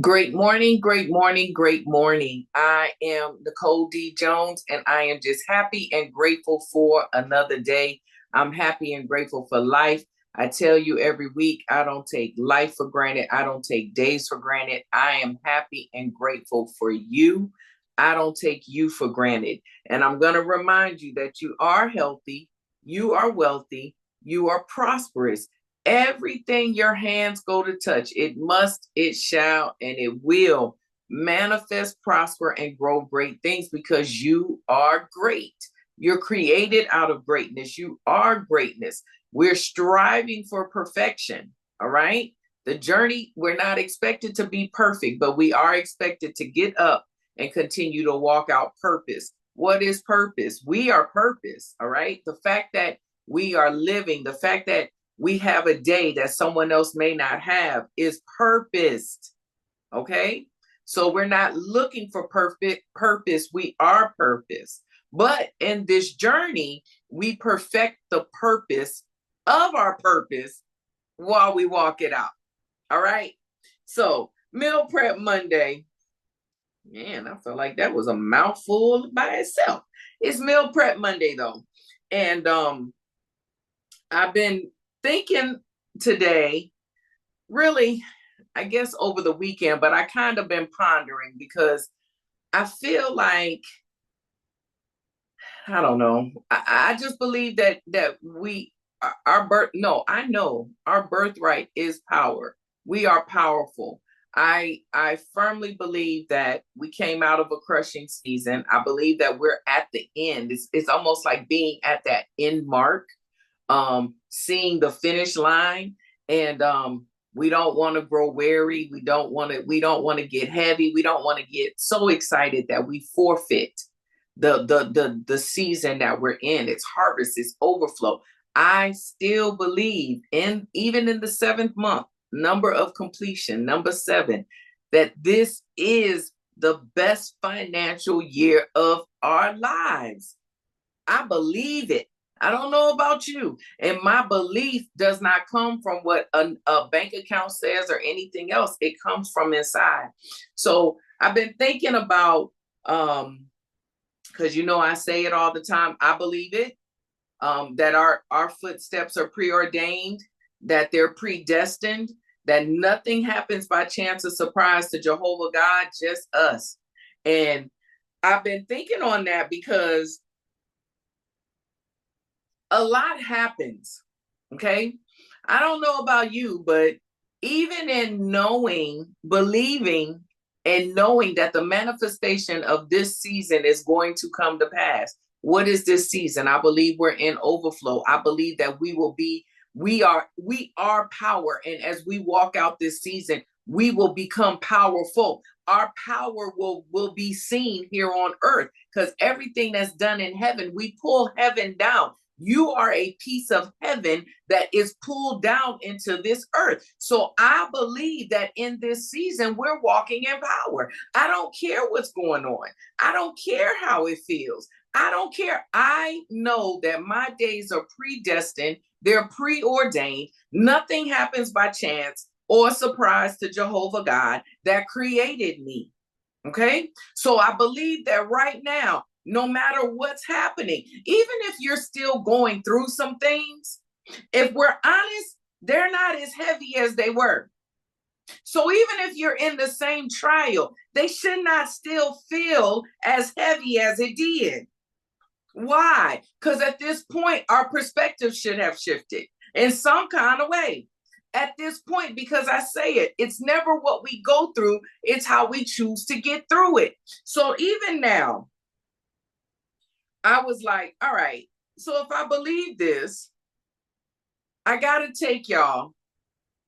Great morning, great morning, great morning. I am Nicole D. Jones, and I am just happy and grateful for another day. I'm happy and grateful for life. I tell you every week, I don't take life for granted. I don't take days for granted. I am happy and grateful for you. I don't take you for granted. And I'm going to remind you that you are healthy, you are wealthy, you are prosperous. Everything your hands go to touch, it must, it shall, and it will manifest, prosper, and grow great things because you are great. You're created out of greatness. You are greatness. We're striving for perfection. All right. The journey, we're not expected to be perfect, but we are expected to get up and continue to walk out purpose. What is purpose? We are purpose. All right. The fact that we are living, the fact that we have a day that someone else may not have is purposed. Okay. So we're not looking for perfect purpose. We are purpose. But in this journey, we perfect the purpose of our purpose while we walk it out. All right. So Meal Prep Monday. Man, I felt like that was a mouthful by itself. It's Meal Prep Monday though. And I've been thinking today, really, I guess over the weekend, but I kind of been pondering because I feel like, I don't know, I just believe that we, our birth, no, I know our birthright is power. We are powerful. I firmly believe that we came out of a crushing season. I believe that we're at the end. It's almost like being at that end mark, seeing the finish line, and we don't want to grow weary. We don't want to get heavy. We don't want to get so excited that we forfeit the season that we're in. It's harvest, it's overflow. I still believe in, even in the seventh month, number of completion, number 7, that this is the best financial year of our lives. I believe it. I don't know about you. And my belief does not come from what a bank account says or anything else. It comes from inside. So I've been thinking about, because I say it all the time, I believe it, that our footsteps are preordained, that they're predestined, that nothing happens by chance or surprise to Jehovah God, just us. And I've been thinking on that because a lot happens. Okay. I don't know about you, but even in knowing, believing, and knowing that the manifestation of this season is going to come to pass. What is this season? I believe we're in overflow. I believe that we are power. And as we walk out this season, we will become powerful. Our power will be seen here on earth because everything that's done in heaven, we pull heaven down. You are a piece of heaven that is pulled down into this earth. So I believe that in this season, we're walking in power. I don't care what's going on. I don't care how it feels. I don't care. I know that my days are predestined. They're preordained. Nothing happens by chance or surprise to Jehovah God that created me. Okay. So I believe that right now, no matter what's happening, even if you're still going through some things, if we're honest, they're not as heavy as they were. So even if you're in the same trial, they should not still feel as heavy as it did. Why? Because at this point, our perspective should have shifted in some kind of way. At this point, because I say it, it's never what we go through, it's how we choose to get through it. So even now, I was like, all right, so if I believe this, I got to take y'all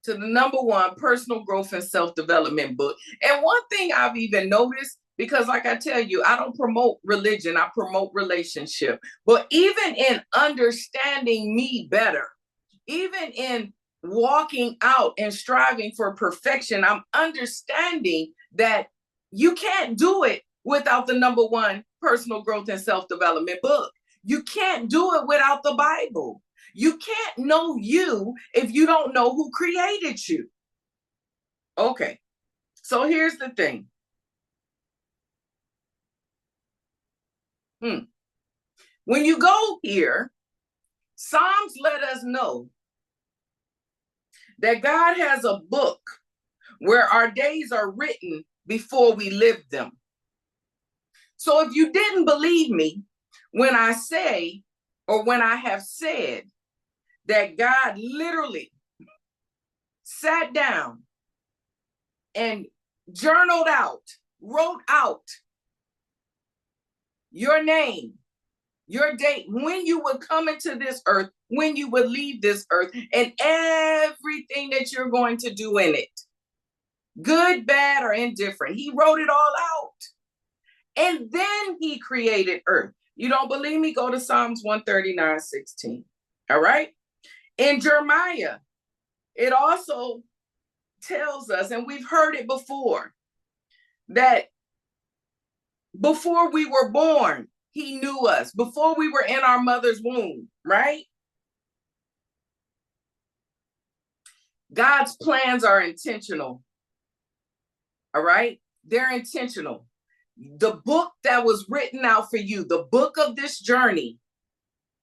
to the number 1 personal growth and self-development book. And one thing I've even noticed, because like I tell you, I don't promote religion, I promote relationship. But even in understanding me better, even in walking out and striving for perfection, I'm understanding that you can't do it without the number 1 personal growth and self-development book. You can't do it without the Bible. You can't know you if you don't know who created you. Okay. So here's the thing. When you go here, Psalms let us know that God has a book where our days are written before we live them. So if you didn't believe me when I say, or when I have said that God literally sat down and journaled out, wrote out your name, your date, when you would come into this earth, when you would leave this earth, and everything that you're going to do in it, good, bad, or indifferent. He wrote it all out. And then he created earth. You don't believe me? Go to Psalms 139:16. All right? In Jeremiah, it also tells us, and we've heard it before, that before we were born, he knew us. Before we were in our mother's womb, right? God's plans are intentional. All right? They're intentional. The book that was written out for you, the book of this journey,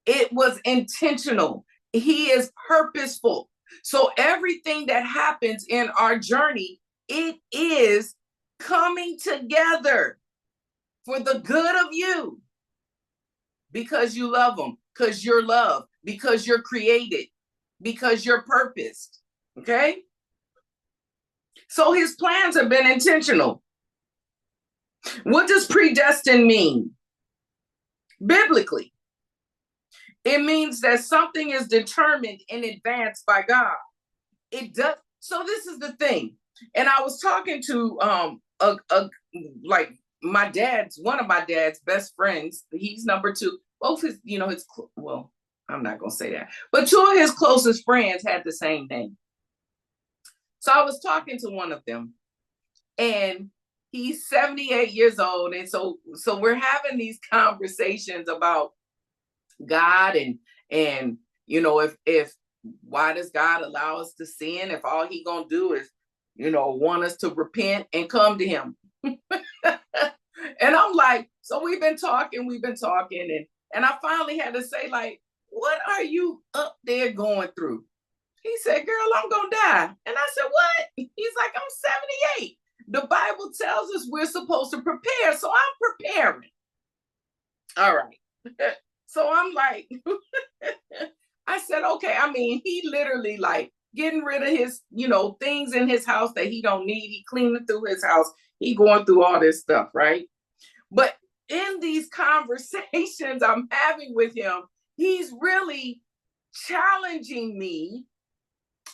it was intentional. He is purposeful. So everything that happens in our journey, it is coming together for the good of you, because you love them, because you're loved, because you're created, because you're purposed. Okay? So his plans have been intentional. What does predestined mean? Biblically, it means that something is determined in advance by God. It does. So this is the thing. And I was talking to like one of my dad's best friends. He's number two. Both his, well, I'm not gonna say that, but two of his closest friends had the same name. So I was talking to one of them, and he's 78 years old. And so we're having these conversations about God and if why does God allow us to sin if all he gonna do is want us to repent and come to him. And I'm like, so we've been talking and I finally had to say, like, what are you up there going through? He said, girl, I'm gonna die. And I said, what? He's like, I'm 78. The Bible tells us we're supposed to prepare, so I'm preparing. All right. So I'm like, I said, okay. I mean, he literally like getting rid of his, things in his house that he don't need. He cleaning through his house. He going through all this stuff, right? But in these conversations I'm having with him, he's really challenging me.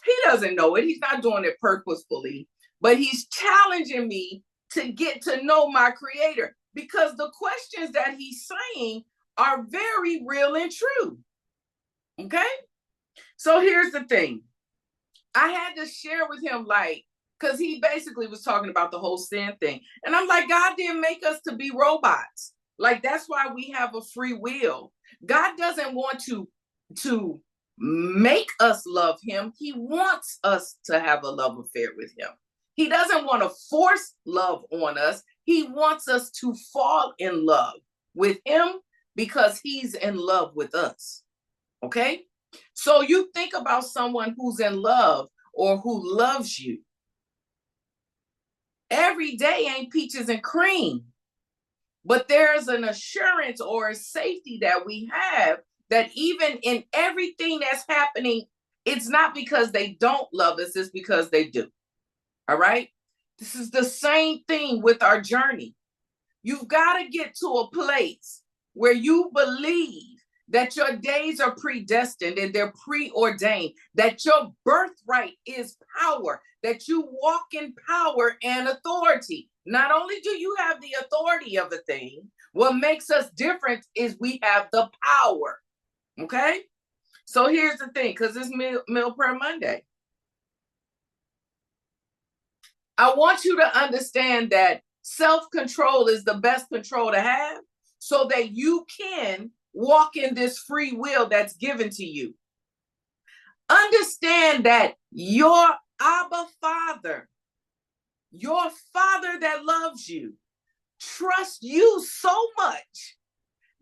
He doesn't know it. He's not doing it purposefully, but he's challenging me to get to know my creator, because the questions that he's saying are very real and true. Okay? So here's the thing. I had to share with him, like, because he basically was talking about the whole sin thing. And I'm like, God didn't make us to be robots. Like, that's why we have a free will. God doesn't want to make us love him. He wants us to have a love affair with him. He doesn't want to force love on us. He wants us to fall in love with him because he's in love with us. Okay? So you think about someone who's in love or who loves you. Every day ain't peaches and cream, but there's an assurance or a safety that we have that even in everything that's happening, it's not because they don't love us, it's because they do. All right? This is the same thing with our journey. You've got to get to a place where you believe that your days are predestined and they're preordained, that your birthright is power, that you walk in power and authority. Not only do you have the authority of a thing, what makes us different is we have the power. Okay? So here's the thing, because it's Meal Prayer Monday. I want you to understand that self-control is the best control to have so that you can walk in this free will that's given to you. Understand that your Abba Father Your Father that loves you trusts you so much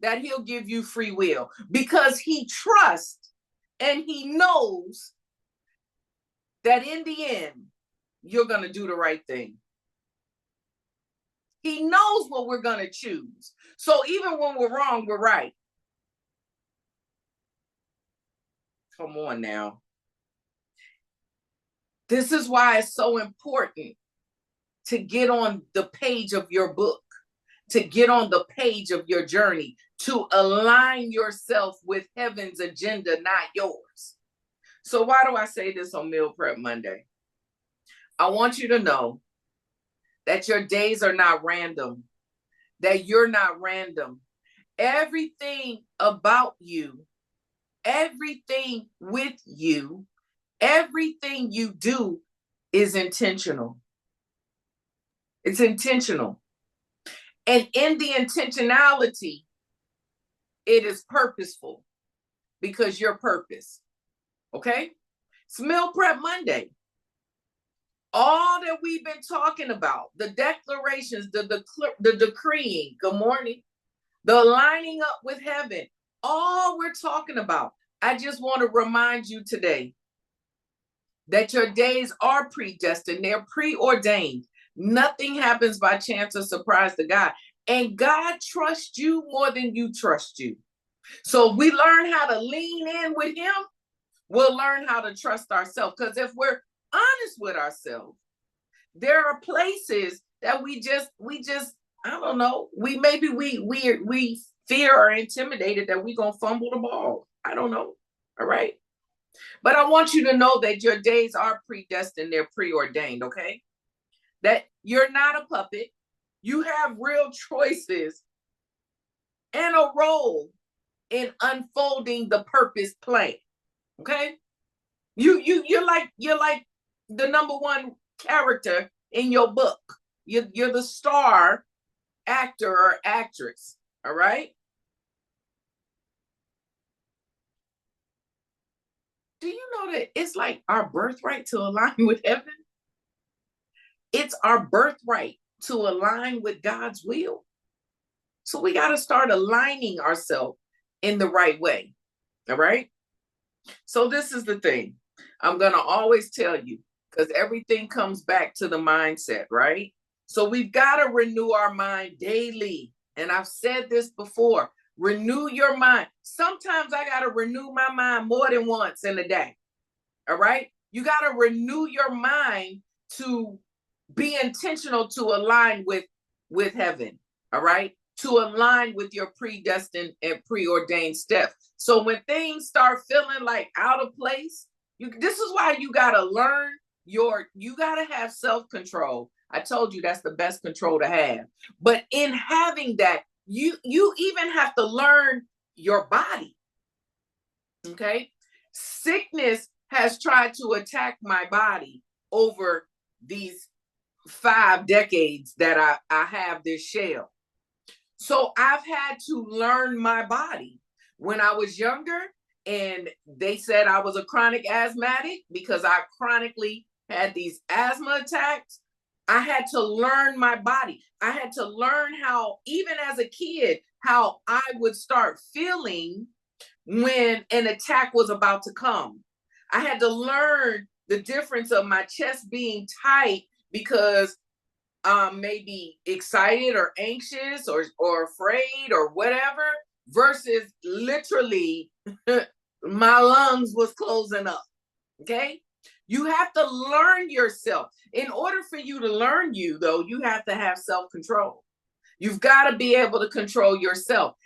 that he'll give you free will, because he trusts and he knows that in the end, you're going to do the right thing. He knows what we're going to choose. So even when we're wrong, we're right. Come on now. This is why it's so important to get on the page of your book, to get on the page of your journey, to align yourself with heaven's agenda, not yours. So why do I say this on Meal Prep Monday? I want you to know that your days are not random, that you're not random. Everything about you, everything with you, everything you do is intentional. It's intentional. And in the intentionality, it is purposeful, because you're purpose. Okay? It's Meal Prep Monday. All that we've been talking about, the declarations, the decreeing, good morning, the lining up with heaven, all we're talking about. I just want to remind you today that your days are predestined. They're preordained. Nothing happens by chance or surprise to God. And God trusts you more than you trust you. So if we learn how to lean in with him, we'll learn how to trust ourselves. Because if we're honest with ourselves, there are places that we just I don't know, we fear or intimidated that we're gonna fumble the ball. I don't know. All right. But I want you to know that your days are predestined, they're preordained, okay? That you're not a puppet. You have real choices and a role in unfolding the purpose plan. Okay? You're like the number one character in your book. You're the star actor or actress. All right? Do you know that it's like our birthright to align with heaven? It's our birthright to align with God's will. So we got to start aligning ourselves in the right way. All right? So this is the thing. I'm going to always tell you, because everything comes back to the mindset, right? So we've got to renew our mind daily. And I've said this before, renew your mind. Sometimes I got to renew my mind more than once in a day. All right? You got to renew your mind to be intentional, to align with heaven. All right? To align with your predestined and preordained steps. So when things start feeling like out of place, this is why you got to learn you got to have self-control. I told you that's the best control to have. But in having that, you even have to learn your body. Okay? Sickness has tried to attack my body over these 5 decades that I have this shell. So I've had to learn my body. When I was younger and they said I was a chronic asthmatic because I chronically had these asthma attacks, I had to learn my body. I had to learn how, even as a kid, how I would start feeling when an attack was about to come. I had to learn the difference of my chest being tight because maybe excited or anxious or afraid or whatever, versus literally my lungs was closing up. Okay? You have to learn yourself. In order for you to learn you, though, you have to have self-control. You've got to be able to control yourself.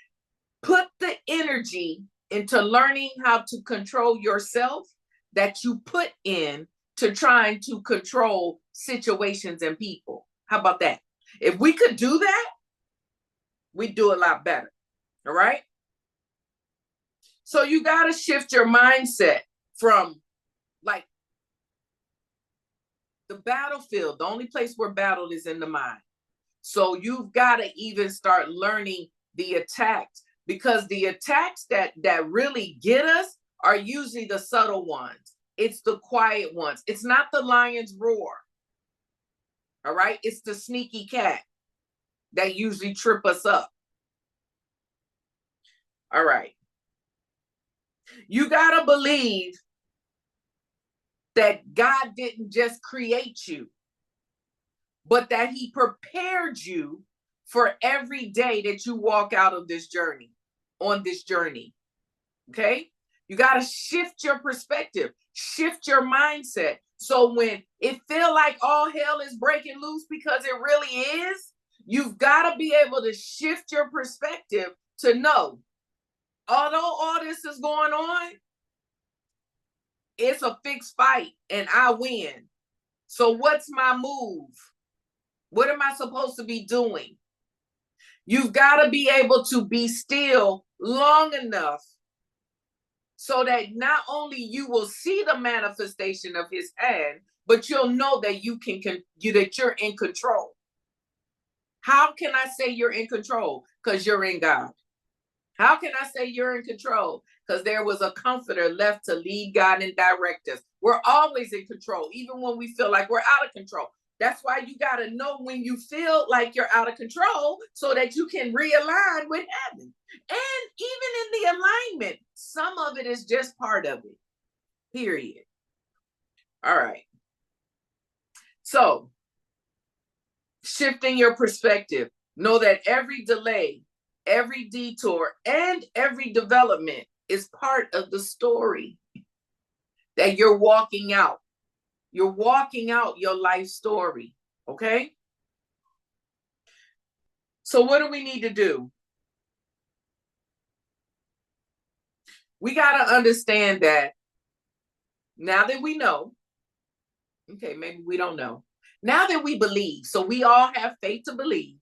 Put the energy into learning how to control yourself that you put in to trying to control situations and people. How about that? If we could do that, we'd do a lot better. All right? So you got to shift your mindset from like the battlefield. The only place where battle is in the mind. So you've got to even start learning the attacks, because the attacks that really get us are usually the subtle ones. It's the quiet ones. It's not the lion's roar. All right. It's the sneaky cat that usually trip us up. All right. You got to believe that God didn't just create you, but that he prepared you for every day that you walk out of this journey, on this journey. Okay? You got to shift your perspective, shift your mindset. So when it feel like all hell is breaking loose, because it really is, you've got to be able to shift your perspective to know, although all this is going on, it's a fixed fight and I win. So what's my move? What am I supposed to be doing? You've got to be able to be still long enough so that not only you will see the manifestation of his hand, but you'll know that that you're in control. How can I say you're in control? Because you're in God. How can I say you're in control? Because there was a comforter left to lead, guide, and direct us. We're always in control, even when we feel like we're out of control. That's why you got to know when you feel like you're out of control so that you can realign with heaven. And even in the alignment, some of it is just part of it, period. All right. So, shifting your perspective, know that every delay, every detour, and every development is part of the story that you're walking out. You're walking out your life story, okay? So what do we need to do? We got to understand that now that we know, okay, maybe we don't know. Now that we believe, so we all have faith to believe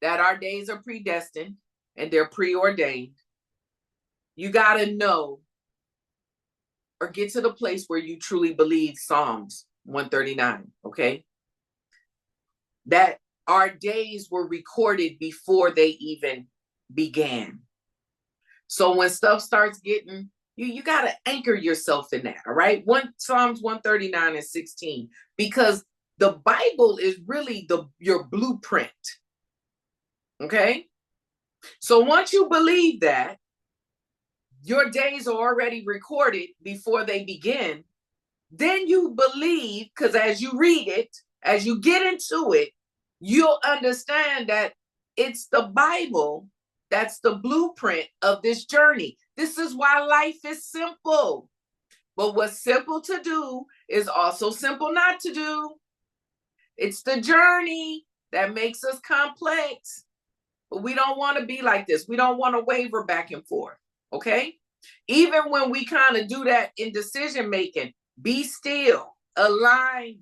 that our days are predestined and they're preordained. You got to know or get to the place where you truly believe Psalms 139, okay? That our days were recorded before they even began. So when stuff starts getting, you got to anchor yourself in that, all right? Psalms 139 and 16, because the Bible is really your blueprint, okay? So once you believe that, your days are already recorded before they begin, then you believe, because as you read it, as you get into it, you'll understand that it's the Bible that's the blueprint of this journey. This is why life is simple. But what's simple to do is also simple not to do. It's the journey that makes us complex. But we don't want to be like this. We don't want to waver back and forth, okay? Even when we kind of do that in decision making, be still, align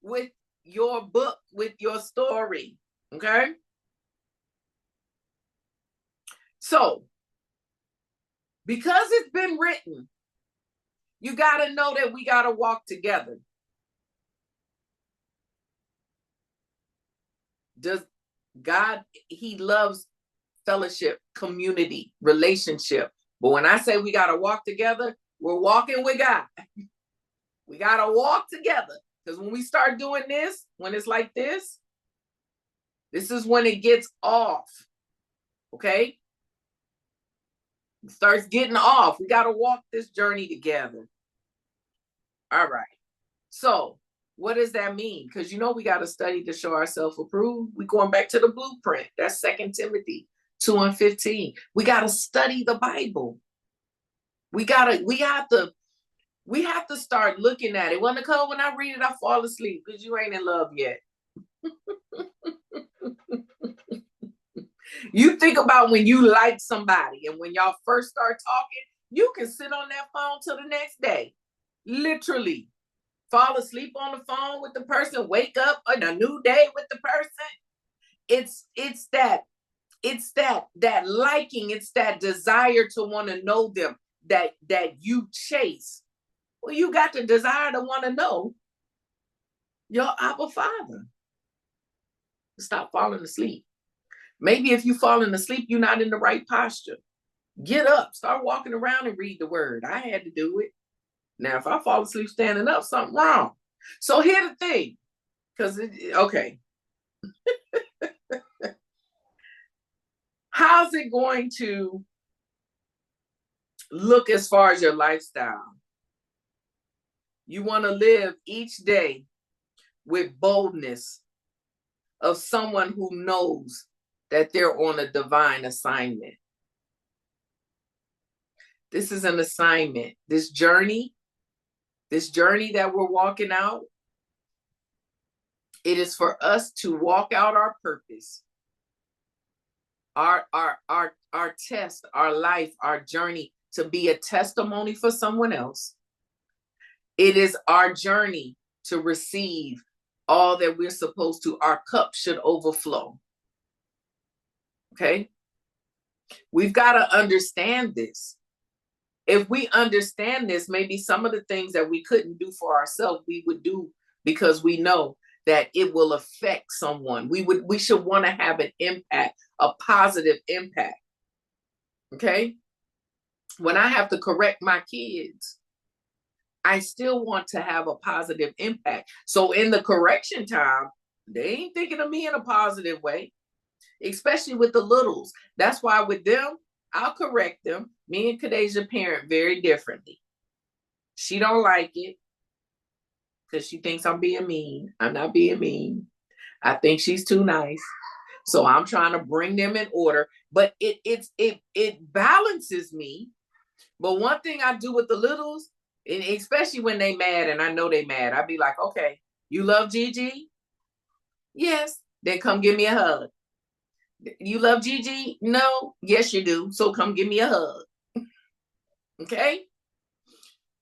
with your book, with your story, okay? So, because it's been written, you got to know that we got to walk together. Does God, he loves fellowship, community, relationship. But when I say we got to walk together, we're walking with God. We got to walk together. Because when we start doing this, when it's like this is when it gets off. Okay? It starts getting off. We got to walk this journey together. All right. So, what does that mean? Because we got to study to show ourselves approved. We're going back to the blueprint. That's 2 Timothy 2:15. We got to study the Bible. We have to start looking at it. Well, Nicole, when I read it, I fall asleep because you ain't in love yet. You think about when you like somebody and when y'all first start talking, you can sit on that phone till the next day. Literally. Fall asleep on the phone with the person, wake up on a new day with the person. It's that liking, it's that desire to want to know them that you chase. Well, you got the desire to want to know your Abba Father. Stop falling asleep. Maybe if you're falling asleep, you're not in the right posture. Get up, start walking around and read the word. I had to do it. Now, if I fall asleep standing up, something wrong. So here's the thing. Because, okay. How's it going to look as far as your lifestyle? You want to live each day with boldness of someone who knows that they're on a divine assignment. This is an assignment. This journey that we're walking out, it is for us to walk out our purpose, our test, our life, our journey, to be a testimony for someone else. It is our journey to receive all that we're supposed to. Our cup should overflow. Okay? We've got to understand this. If we understand this, maybe some of the things that we couldn't do for ourselves, we would do because we know that it will affect someone. We should want to have an impact, a positive impact. Okay? When I have to correct my kids, I still want to have a positive impact. So in the correction time, they ain't thinking of me in a positive way, especially with the littles. That's why with them, I'll correct them. Me and Kadeja parent very differently. She don't like it because she thinks I'm being mean. I'm not being mean. I think she's too nice. So I'm trying to bring them in order. But it balances me. But one thing I do with the littles, and especially when they mad and I know they mad, I'd be like, okay, you love Gigi? Yes. Then come give me a hug. You love Gigi? No. Yes, you do. So come give me a hug. Okay?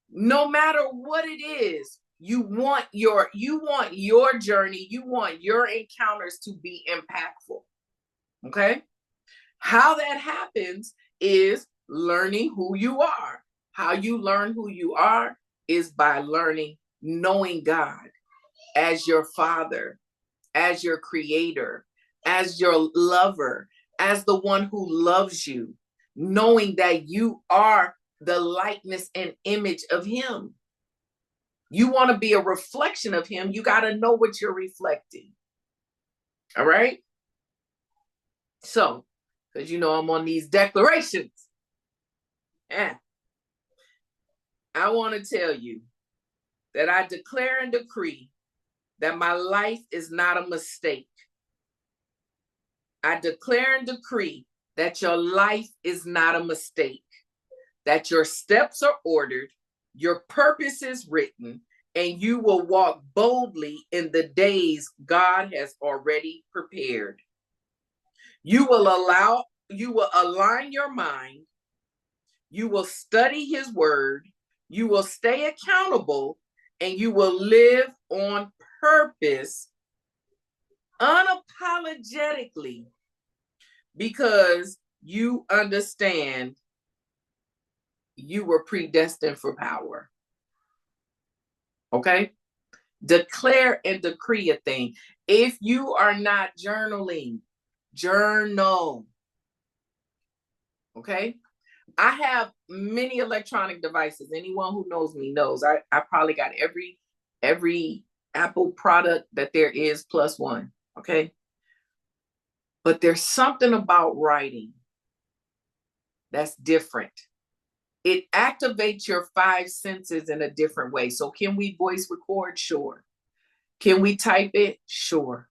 No matter what it is, you want your journey, you want your encounters to be impactful. Okay? How that happens is learning who you are. How you learn who you are is by knowing God as your Father, as your creator, as your lover, as the one who loves you, knowing that you are the likeness and image of him. You want to be a reflection of him, you got to know what you're reflecting. All right? So, because I'm on these declarations. Yeah. I want to tell you that I declare and decree that my life is not a mistake. I declare and decree that your life is not a mistake, that your steps are ordered, your purpose is written, and you will walk boldly in the days God has already prepared. You will align your mind, you will study his word, you will stay accountable, and you will live on purpose unapologetically because you understand you were predestined for power. Okay? Declare and decree a thing. If you are not journaling, journal. Okay? I have many electronic devices. Anyone who knows me knows I probably got every Apple product that there is plus one. Okay? But there's something about writing that's different. It activates your 5 senses in a different way. So can we voice record? Sure. Can we type it? Sure.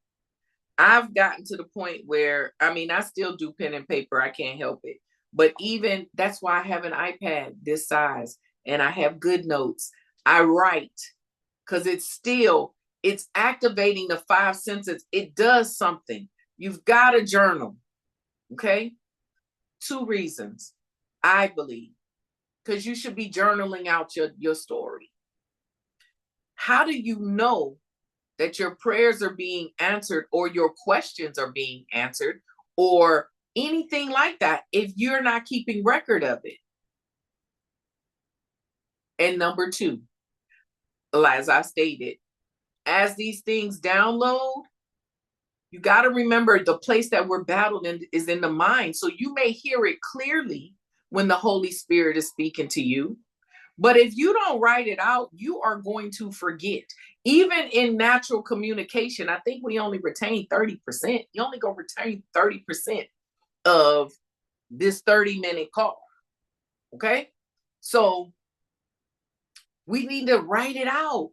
I've gotten to the point where, I still do pen and paper. I can't help it. But even that's why I have an iPad this size and I have good notes. I write because it's activating the 5 senses. It does something. You've got to journal. Okay? 2 reasons, I believe. Because you should be journaling out your story. How do you know that your prayers are being answered or your questions are being answered or anything like that if you're not keeping record of it? And number 2, as I stated, as these things download, you got to remember the place that we're battled in is in the mind. So you may hear it clearly when the Holy Spirit is speaking to you, But if you don't write it out, you are going to forget. Even in natural communication, I think we only retain 30%. You only go retain 30% of this 30-minute call. Okay? So we need to write it out.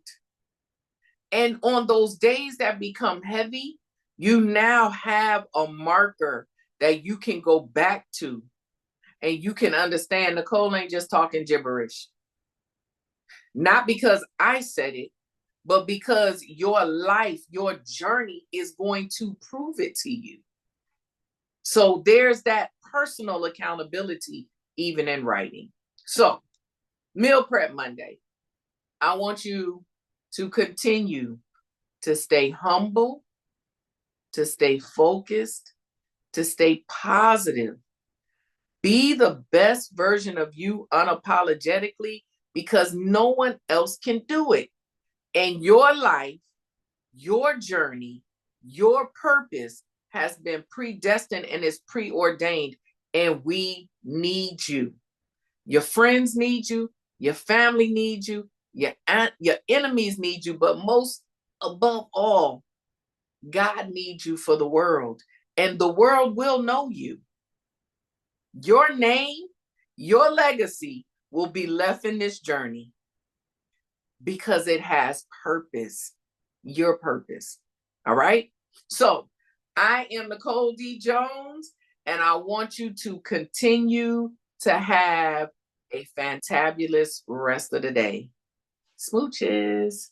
And on those days that become heavy, you now have a marker that you can go back to, and you can understand Nicole ain't just talking gibberish. Not because I said it, but because your life, your journey is going to prove it to you. So there's that personal accountability even in writing. So Meal Prep Monday, I want you to continue to stay humble, to stay focused, to stay positive. Be the best version of you unapologetically, because no one else can do it. And your life, your journey, your purpose has been predestined and is preordained, and we need you. Your friends need you, your family needs you, your enemies need you, but most above all, God needs you for the world, and the world will know you. Your name, your legacy will be left in this journey because it has purpose, your purpose. All right? So I am Nicole D. Jones, and I want you to continue to have a fantabulous rest of the day. Smooches.